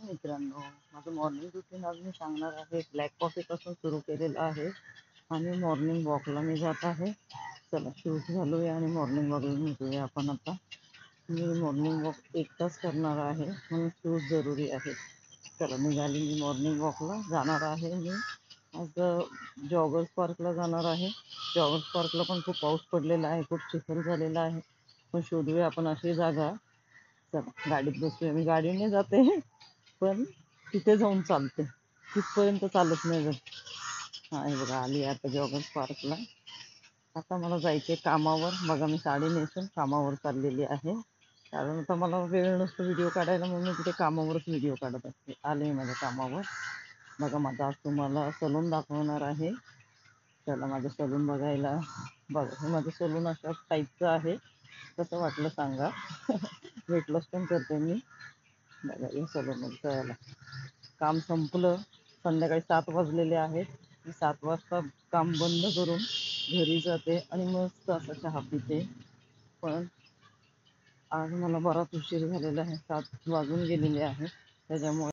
मित्रांनो, माझं morning routine आज मी सांगणार आहे. ब्लॅक कॉफीपासून सुरू केलेलं आहे आणि मॉर्निंग वॉकला मी जात आहे. चला शूज घालूया आणि मॉर्निंग वॉकला निघूया आपण आता. मी मॉर्निंग वॉक 1 तास करणार आहे म्हणून शूज जरुरी आहे. चला निघाली मी मॉर्निंग वॉकला जाणार आहे. मी आज जॉगर्स पार्कला जाणार आहे. जॉगर्स पार्कला पण खूप पाऊस पडलेला आहे, खूप चिखल झालेला आहे. पण शोधूया आपण अशी जागा. चला गाडीत बसूया. मी गाडीने जाते पण तिथे जाऊन चालते, तिथपर्यंत चालत नाही जात. हा हे बघा आली आता जॉगर्स पार्कला. आता मला जायचे कामावर. बघा मी साडी नेसून कामावर चाललेली आहे, कारण आता मला वेळ नसतो व्हिडिओ काढायला म्हणून मी तिथे कामावरच व्हिडिओ काढत असते. आले माझ्या कामावर. बघा माझा आज तुम्हाला सलून दाखवणार आहे. चला माझं सलून बघायला. बघा हे माझं सलून अशा टाईपचं आहे. कसं वाटलं सांगा. वेट लॉस पण करते मी. बघा हे सलून चला काम संपलं. संध्याकाळी 7 वाजलेले आहेत. मी 7 वाजता काम बंद करून घरी जाते आणि मस्त असा चहा पिते. पण आज मला बराच उशीर झालेला आहे, 7 वाजून गेलेले आहे. त्याच्यामुळे